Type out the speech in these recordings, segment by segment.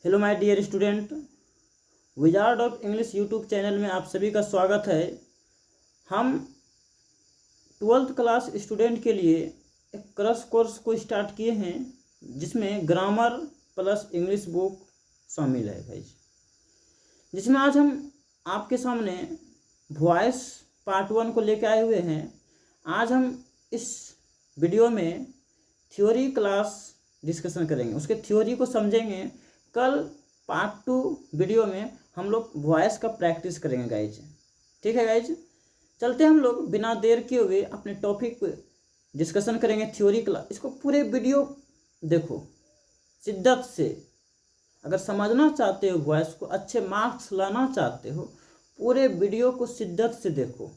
Hello my dear student, wizard of English YouTube channel में आप सभी का स्वागत है। हम 12th क्लास स्टूडेंट के लिए एक क्रश कोर्स को स्टार्ट किए हैं जिसमें ग्रामर प्लस इंग्लिश बुक शामिल है भाई, जिसमें आज हम आपके सामने वॉइस पार्ट 1 को लेकर आए हुए हैं। आज हम इस वीडियो में थ्योरी क्लास डिस्कशन करेंगे, उसके थ्योरी को समझेंगे। कल पार्ट 2 वीडियो में हम लोग वॉइस का प्रैक्टिस करेंगे गाइज। ठीक है गाइज, चलते हम लोग बिना देर किए हुए अपने टॉपिक पे डिस्कशन करेंगे थ्योरी क्लास। इसको पूरे वीडियो देखो शिद्दत से। अगर समझना चाहते हो वॉइस को, अच्छे मार्क्स लाना चाहते हो, पूरे वीडियो को शिद्दत से देखो।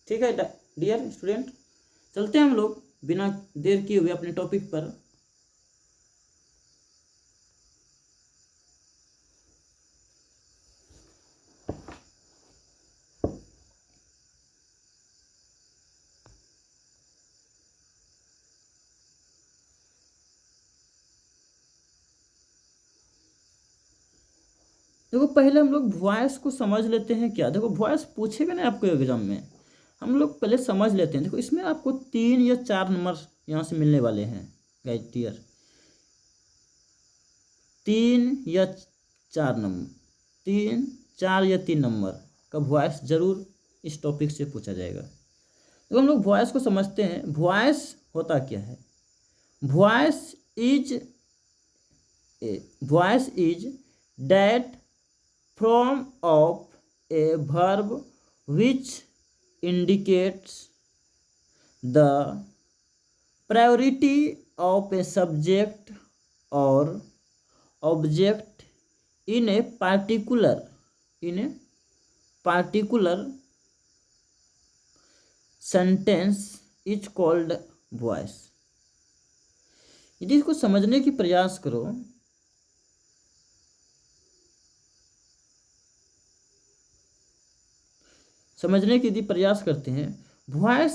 ठीक है डियर स्टूडेंट, चलते हैं हम लोग बिना देर किए हुए अपने टॉपिक पर। देखो पहले हम लोग वॉइस को समझ लेते हैं। क्या देखो, वॉइस पूछेगा ना आपको एग्जाम में, हम लोग पहले समझ लेते हैं। देखो इसमें आपको 3 या 4 नंबर यहाँ से मिलने वाले हैं गाइस डियर, 3 या 4 नंबर, 3, 4 या 3 नंबर का वॉइस जरूर इस टॉपिक से पूछा जाएगा। तो हम लोग वॉइस को समझते हैं। वॉइस होता क्या है? Voice is that form of a verb which indicates the priority of a subject or object in a particular sentence is called voice। यदि इसको समझने की प्रयास करो, समझने की यदि प्रयास करते हैं, वॉइस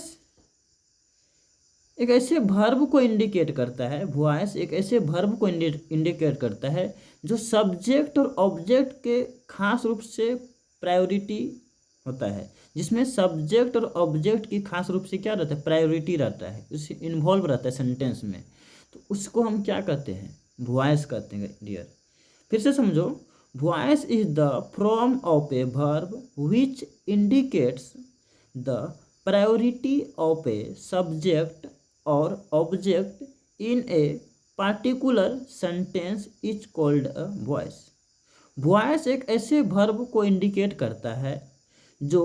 एक ऐसे वर्ब को इंडिकेट करता है। वॉइस एक ऐसे वर्ब को इंडिकेट करता है जो सब्जेक्ट और ऑब्जेक्ट के खास रूप से प्रायोरिटी होता है, जिसमें सब्जेक्ट और ऑब्जेक्ट की खास रूप से क्या रहता है? प्रायोरिटी रहता है, उससे इन्वॉल्व रहता है सेंटेंस में। तो उसको हम क्या कहते हैं? वॉइस कहते हैं डियर। फिर से समझो, voice is the form of a verb which indicates the priority of a subject or object in a particular sentence is called a voice। voice एक ऐसे verb को इंडिकेट करता है जो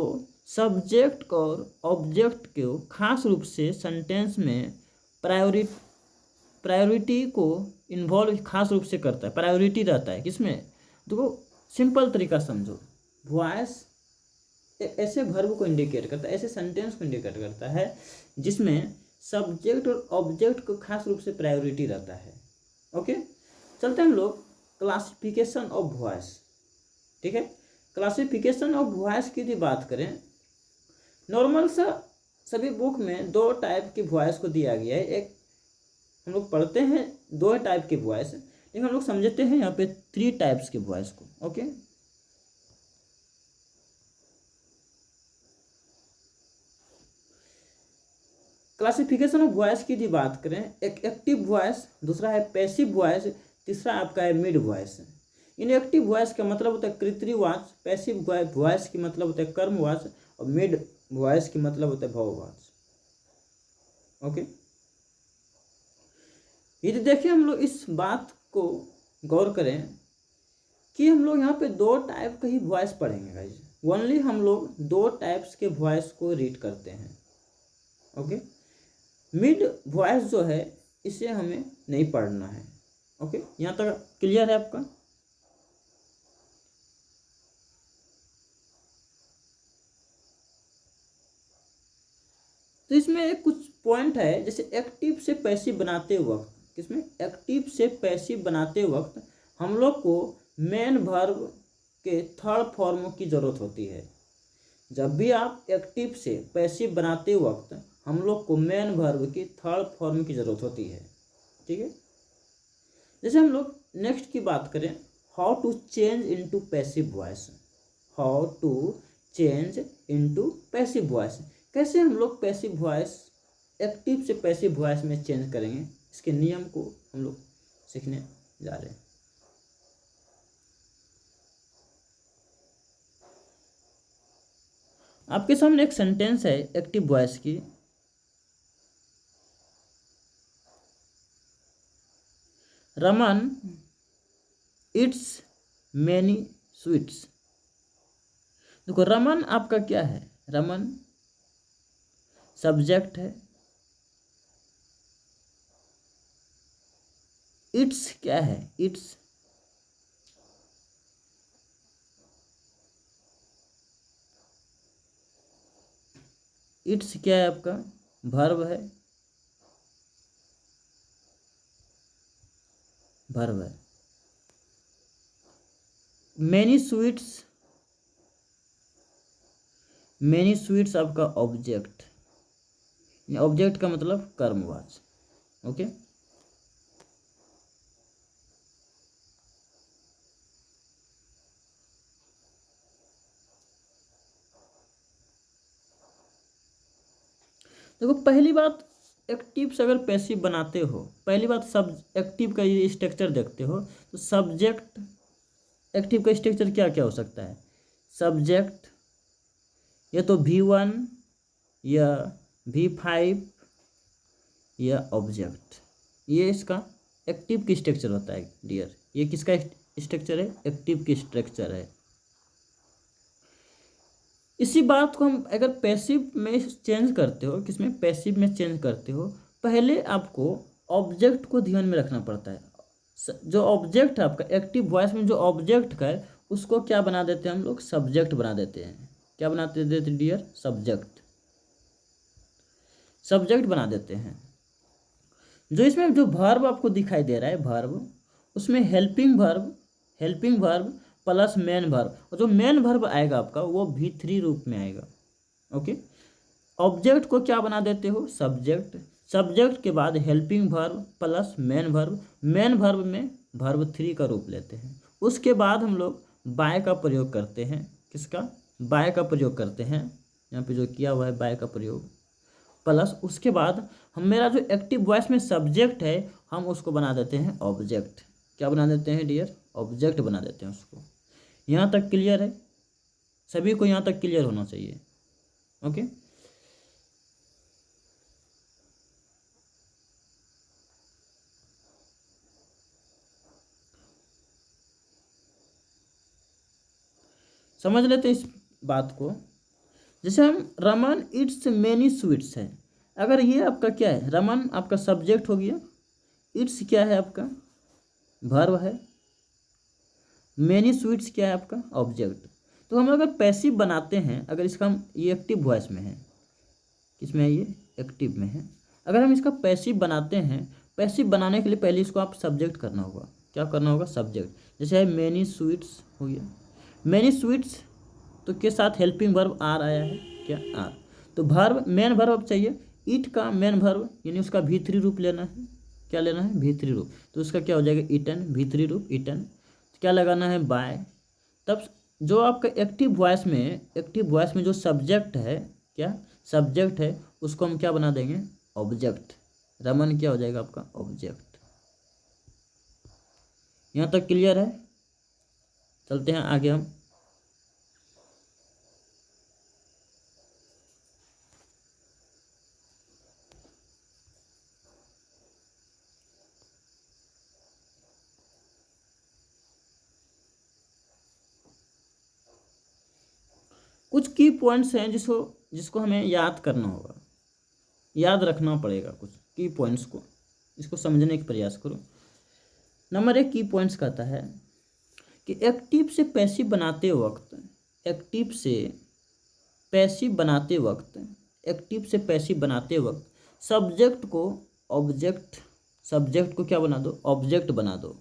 सब्जेक्ट और ऑब्जेक्ट को खास रूप से सेंटेंस में प्रायोरिटी को इन्वॉल्व खास रूप से करता है, प्रायोरिटी रहता है किसमें? देखो सिंपल तरीका समझो, वॉइस ऐसे वर्ब को इंडिकेट करता है, ऐसे सेंटेंस को इंडिकेट करता है जिसमें सब्जेक्ट और ऑब्जेक्ट को खास रूप से प्रायोरिटी रहता है। ओके, चलते हैं हम लोग क्लासिफिकेशन ऑफ वॉइस। ठीक है, क्लासिफिकेशन ऑफ वॉइस की यदि बात करें, नॉर्मल सा सभी बुक में 2 टाइप की वॉइस को दिया गया है। एक हम लोग पढ़ते हैं 2 टाइप की वॉइस, लेकिन हम लोग समझते हैं यहाँ पे 3 टाइप्स के वॉइस को। ओके, क्लासिफिकेशन ऑफ वॉइस की यदि बात करें, एक एक्टिव वॉइस, दूसरा है पैसिव वॉइस, तीसरा आपका है मिड वॉइस। इन एक्टिव वॉइस का मतलब होता है कृतवाच, पैसिव वॉइस की मतलब होता है कर्मवाच, और मिड वॉइस की मतलब होता है भववाच। ओके, यदि देखिए हम लोग इस बात को गौर करें कि हम लोग यहाँ पे 2 टाइप का ही वॉइस पढ़ेंगे गाइज। ओनली हम लोग 2 टाइप्स के वॉइस को रीड करते हैं। ओके, मिड वॉइस जो है इसे हमें नहीं पढ़ना है। ओके, यहाँ तक क्लियर है आपका? तो इसमें कुछ पॉइंट है, जैसे एक्टिव से पैसिव बनाते वक्त, किसमें? एक्टिव से पैसिव बनाते वक्त हम लोग को मेन वर्ब के थर्ड फॉर्म की ज़रूरत होती है। जब भी आप एक्टिव से पैसिव बनाते वक्त हम लोग को मेन वर्ब की थर्ड फॉर्म की ज़रूरत होती है। ठीक है, जैसे हम लोग नेक्स्ट की बात करें, how to change into passive voice, how to change into passive voice, कैसे हम लोग पैसिव वॉइस एक्टिव से पैसिव वॉइस में चेंज करेंगे, इसके नियम को हम लोग सीखने जा रहे हैं। आपके सामने एक सेंटेंस है एक्टिव वॉइस की, रमन इट्स मैनी स्वीट्स। देखो रमन आपका क्या है, रमन सब्जेक्ट है, इट्स क्या है, इट्स इट्स क्या है आपका, वर्ब है, वर्ब है। मैनी स्वीट्स, मैनी स्वीट्स आपका ऑब्जेक्ट, ऑब्जेक्ट का मतलब कर्मवाचक। ओके, देखो पहली बात, एक्टिव से अगर पैसिव बनाते हो, पहली बात सब एक्टिव का ये स्ट्रक्चर देखते हो तो सब्जेक्ट, एक्टिव का स्ट्रक्चर क्या क्या हो सकता है, सब्जेक्ट या तो V1 या V5 या ऑब्जेक्ट, ये इसका एक्टिव की स्ट्रक्चर होता है डियर। ये किसका स्ट्रक्चर है, एक्टिव की स्ट्रक्चर है। इसी बात को हम अगर पैसिव में चेंज करते हो, किसमें, पैसिव में चेंज करते हो, पहले आपको ऑब्जेक्ट को ध्यान में रखना पड़ता है। जो ऑब्जेक्ट है आपका एक्टिव वॉइस में, जो ऑब्जेक्ट का है उसको क्या बना देते हैं हम लोग, सब्जेक्ट बना देते हैं। क्या बनाते देते डियर, सब्जेक्ट, सब्जेक्ट बना देते हैं। जो इसमें जो वर्ब आपको दिखाई दे रहा है, वर्ब, उसमें helping verb, helping verb plus main verb, और जो मेन वर्ब आएगा आपका वो V3 रूप में आएगा। ओके, ऑब्जेक्ट को क्या बना देते हो, सब्जेक्ट, सब्जेक्ट के बाद helping verb plus main verb, main verb में वर्ब 3 का रूप लेते हैं। उसके बाद हम लोग बाय का प्रयोग करते हैं, किसका, बाय का प्रयोग करते हैं, यहाँ पे जो किया हुआ है बाय का प्रयोग, प्लस उसके बाद हम, मेरा जो एक्टिव वॉइस में सब्जेक्ट है हम उसको बना देते हैं ऑब्जेक्ट। क्या बना देते हैं डियर, ऑब्जेक्ट बना देते हैं उसको। यहाँ तक क्लियर है, सभी को यहाँ तक क्लियर होना चाहिए। ओके, समझ लेते हैं इस बात को। जैसे हम रमन इट्स मैनी स्वीट्स है, अगर ये आपका क्या है, रमन आपका सब्जेक्ट हो गया, इट्स क्या है आपका, वर्ब है, मैनी स्वीट्स क्या है आपका, ऑब्जेक्ट। तो हम अगर पैसिव बनाते हैं, अगर इसका हम, ये एक्टिव वॉइस में है, किसमें है, ये एक्टिव में है, अगर हम इसका पैसिव बनाते हैं, पैसिव बनाने के लिए पहले इसको आप सब्जेक्ट करना होगा। क्या करना होगा, सब्जेक्ट। जैसे है मैनी स्वीट्स हो गया, मैनी स्वीट्स तो के साथ हेल्पिंग वर्ब आर आया है, क्या, आर, तो वर्ब, मेन वर्ब चाहिए, ईट का मेन वर्ब यानी उसका V3 रूप लेना है। क्या लेना है, V3 रूप, तो उसका क्या हो जाएगा, ईटन, V3 रूप ईटन। क्या लगाना है, बाय। तब जो आपका एक्टिव वॉइस में, एक्टिव वॉइस में जो सब्जेक्ट है, क्या सब्जेक्ट है, उसको हम क्या बना देंगे, ऑब्जेक्ट। रमन क्या हो जाएगा आपका, ऑब्जेक्ट। यहाँ तक क्लियर है, चलते हैं आगे हम। कुछ की पॉइंट्स हैं जिसको जिसको हमें याद करना होगा, याद रखना पड़ेगा कुछ की पॉइंट्स को, इसको समझने का प्रयास करो। नंबर 1 की पॉइंट्स कहता है कि एक्टिव से पैसिव बनाते वक्त, एक्टिव से पैसिव बनाते वक्त, एक्टिव से पैसिव बनाते वक्त सब्जेक्ट को ऑब्जेक्ट, सब्जेक्ट को क्या बना दो, ऑब्जेक्ट बना दो।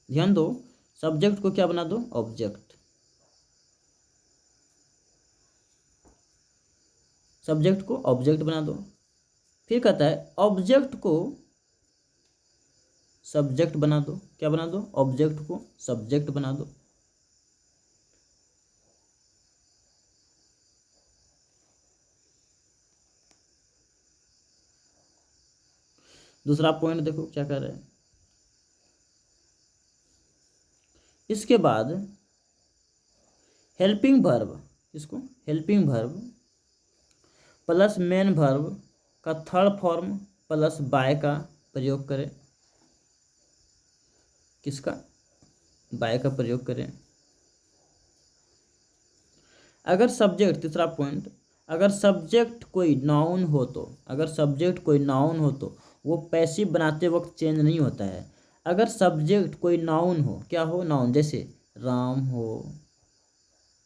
ध्यान दो, सब्जेक्ट को क्या बना दो, ऑब्जेक्ट, सब्जेक्ट को ऑब्जेक्ट बना दो। फिर कहता है ऑब्जेक्ट को सब्जेक्ट बना दो। क्या बना दो? ऑब्जेक्ट को सब्जेक्ट बना दो। दूसरा पॉइंट देखो क्या कर रहे हैं। इसके बाद हेल्पिंग वर्ब, इसको helping verb plus main verb का थर्ड फॉर्म प्लस बाय का प्रयोग करें। किसका? बाय का प्रयोग करें। अगर सब्जेक्ट, तीसरा पॉइंट, अगर सब्जेक्ट कोई नाउन हो तो, अगर सब्जेक्ट कोई नाउन हो तो वो पैसिव बनाते वक्त चेंज नहीं होता है। अगर सब्जेक्ट कोई नाउन हो, क्या हो? नाउन, जैसे राम हो,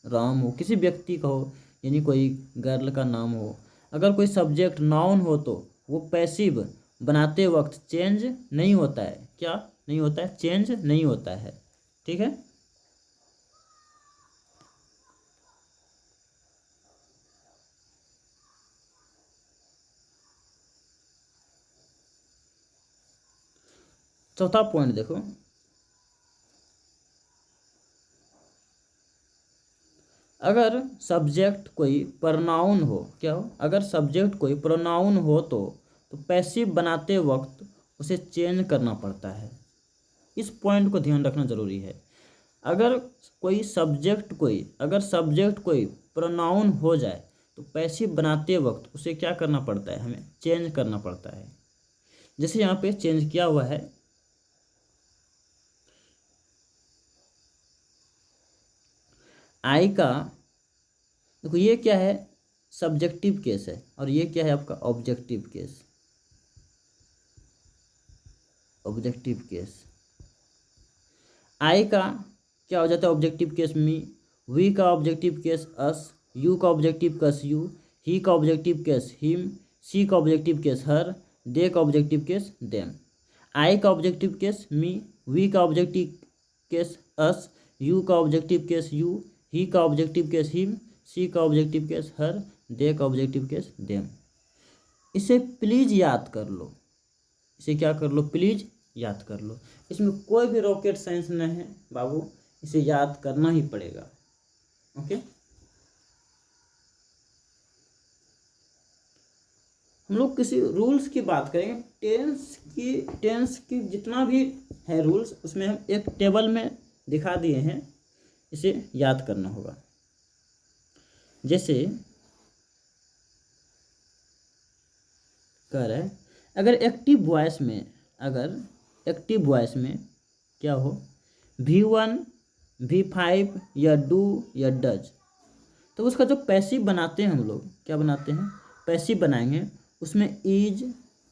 राम हो, किसी व्यक्ति का हो, यानी कोई गर्ल का नाम हो। अगर कोई सब्जेक्ट नाउन हो तो वो पैसिव बनाते वक्त चेंज नहीं होता है। क्या नहीं होता है? चेंज नहीं होता है। ठीक है। चौथा पॉइंट देखो, अगर सब्जेक्ट कोई प्रोनाउन हो, क्या हो? अगर सब्जेक्ट कोई प्रोनाउन हो तो पैसिव बनाते वक्त उसे चेंज करना पड़ता है। इस पॉइंट को ध्यान रखना जरूरी है। अगर कोई सब्जेक्ट कोई अगर सब्जेक्ट कोई प्रोनाउन हो जाए तो पैसिव बनाते वक्त उसे क्या करना पड़ता है? हमें चेंज करना पड़ता है। जैसे यहाँ पे चेंज किया हुआ है, आई का, देखो ये क्या है? सब्जेक्टिव केस है और ये क्या है? आपका objective case. Objective case I का क्या हो जाता है? ऑब्जेक्टिव केस मी, वी का ऑब्जेक्टिव केस अस, यू का ऑब्जेक्टिव केस यू, ही का ऑब्जेक्टिव केस हिम, सी का ऑब्जेक्टिव केस हर, दे का ऑब्जेक्टिव केस देम। आई का ऑब्जेक्टिव केस मी, वी का ऑब्जेक्टिव केस अस, यू का ऑब्जेक्टिव केस यू, ही का objective case him, सी का objective case हर, दे का ऑब्जेक्टिव केस देम। इसे प्लीज याद कर लो। इसे क्या कर लो? प्लीज याद कर लो। इसमें कोई भी रॉकेट साइंस नहीं है बाबू, इसे याद करना ही पड़ेगा। ओके। हम लोग किसी रूल्स की बात करेंगे, टेंस की जितना भी है रूल्स, उसमें हम एक टेबल में दिखा दिए हैं, इसे याद करना होगा। जैसे कह रहा है, अगर एक्टिव वॉइस में क्या हो? V1 V5 या डू या डज, तो उसका जो पैसिव बनाते हैं हम लोग, क्या बनाते हैं? पैसिव बनाएंगे, उसमें is,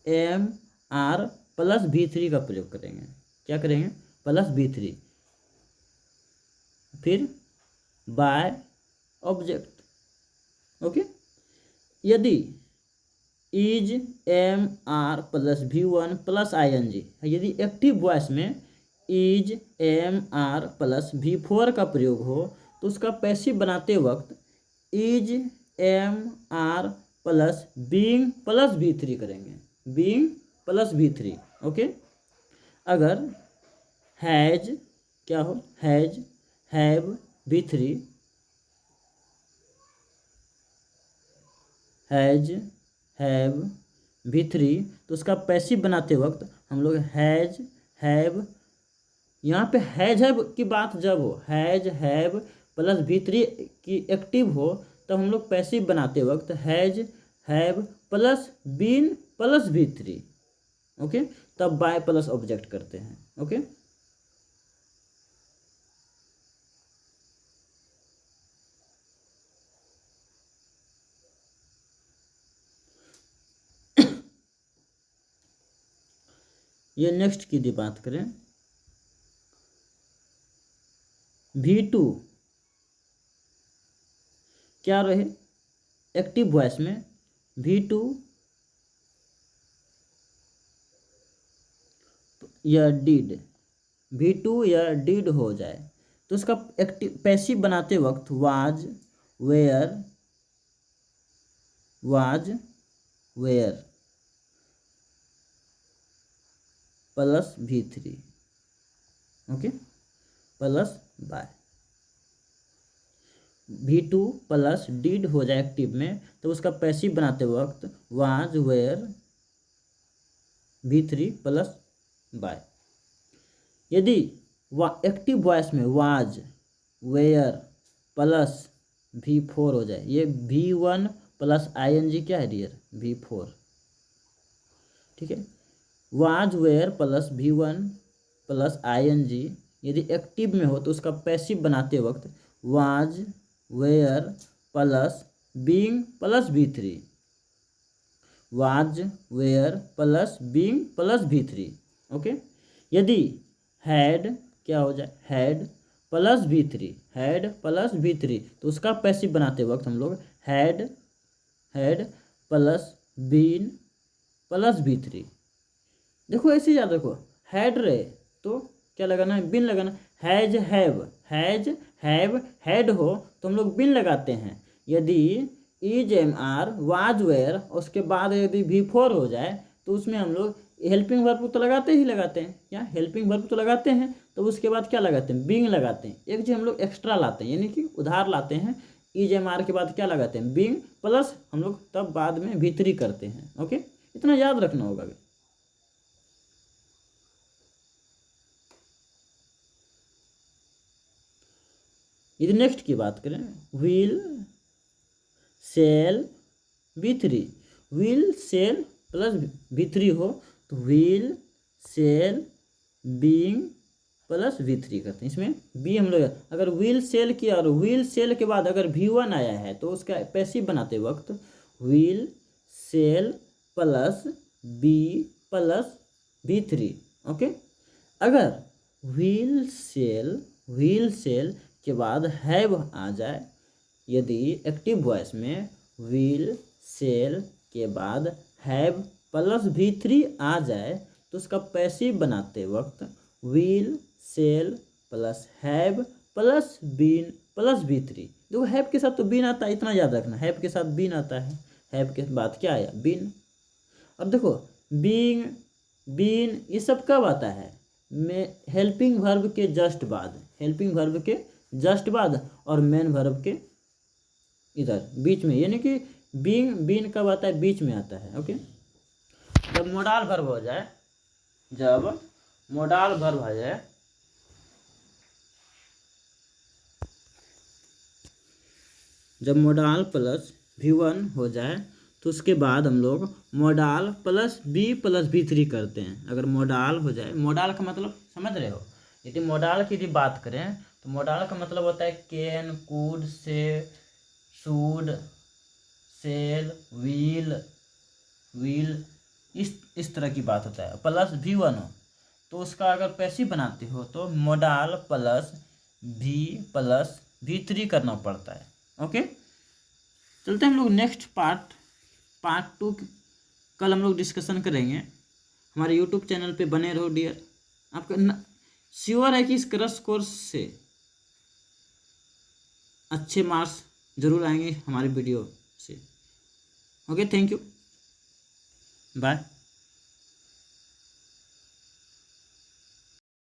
am, are plus V3 का प्रयोग करेंगे। क्या करेंगे? Plus V3। फिर बाय ऑब्जेक्ट। ओके। यदि is, am, are plus V1 plus ING, यदि एक्टिव वॉइस में is, am, are plus V4 का प्रयोग हो तो उसका पैसिव बनाते वक्त is, am, are plus being plus V3 करेंगे। Being plus V3। ओके। अगर हैज, क्या हो? Has, have V3, has, have V3, तो उसका पैसिव बनाते वक्त हम लोग हैज, हैव, यहाँ पे हैज हैव की बात जब हो, हैज हैव प्लस V3 की एक्टिव हो, तब हम लोग पैसिव बनाते वक्त has, have plus been plus V3। Okay. तब बाय प्लस ऑब्जेक्ट करते हैं। ओके। ये नेक्स्ट की यदि बात करें, V2 क्या रहे? एक्टिव वॉइस में V2 या डिड, V2 या डिड हो जाए तो उसका एक्टिव पैसिव बनाते वक्त was, were, was, were. Plus V3, okay, plus by V2 plus did हो जाए एक्टिव में, तो उसका पैसिव बनाते वक्त was were V3 plus by. यदि एक्टिव वॉइस में वाज वेयर प्लस V4 हो जाए, ये V1 प्लस ING क्या है डियर, V4, ठीक है। Was were plus V1 plus ING यदि एक्टिव में हो तो उसका पैसिव बनाते वक्त was were plus being plus V3, was were plus being plus V3, okay. यदि हैड क्या हो जाए, had plus V3, had plus V3, तो उसका पैसिव बनाते वक्त हम लोग had plus been plus V3। देखो ऐसे याद रखो, हैड रहे तो क्या लगाना है, बिन लगाना। हैज हैव हैड हो तो हम लोग बिन लगाते हैं। यदि is am are was were उसके बाद यदि V4 हो जाए तो उसमें हम लोग हेल्पिंग वर्ब तो लगाते ही लगाते हैं, क्या हेल्पिंग वर्ब तो लगाते हैं, तो उसके बाद क्या लगाते हैं, बीइंग लगाते हैं। एक चीज हम लोग एक्स्ट्रा लाते हैं, यानी कि उधार लाते हैं। इज एम आर के बाद क्या लगाते हैं, बीइंग, प्लस हम लोग तब बाद में V3 करते हैं, ओके। इतना याद रखना होगा। यदि नेक्स्ट की बात करें, will shall V3, will shall plus V3 हो तो will sell being plus V3 करते हैं। इसमें बी हम लोग अगर विल सेल किया और विल सेल के बाद अगर V1 आया है तो उसका पैसिव बनाते वक्त will shall plus be plus V3, okay. अगर व्हील सेल के बाद हैव आ जाए, यदि एक्टिव वॉइस में व्हील सेल के बाद हैव प्लस V3 आ जाए तो उसका पैसिव बनाते वक्त will shall plus have plus been plus V3। देखो हैव के साथ तो बीन आता है, इतना याद रखना, हैव के साथ बीन आता है, हैव के बाद क्या आया, बीन। अब देखो बीइंग, बीन ये सब कब आता है, में हेल्पिंग वर्ब के जस्ट बाद, हेल्पिंग वर्ब के जस्ट बाद और मेन वर्ब के इधर बीच में, यानी कि बीइंग बीन कब आता है, बीच में आता है, ओके। जब मोडाल वर्ब हो जाए, जब मोडाल वर्ब हो जाए, जब मोडाल प्लस V1 हो जाए तो उसके बाद हम लोग modal plus B plus V3 करते हैं। अगर मोडाल हो जाए, मोडाल का मतलब समझ रहे हो, यदि मोडाल की यदि बात करें तो मोडाल का मतलब होता है कैन, कुड, से, शुड, सेल, विल, इस तरह की बात होता है। प्लस V1 हो तो उसका अगर पैसिव बनाते हो तो modal plus V plus V3 करना पड़ता है, ओके। चलते हैं हम लोग नेक्स्ट पार्ट 2 कल हम लोग डिस्कशन करेंगे। हमारे यूट्यूब चैनल पे बने रहो डियर। आपका श्योर है कि इस क्रश कोर्स से अच्छे मार्क्स जरूर आएंगे हमारी वीडियो से, ओके। Thank you, bye.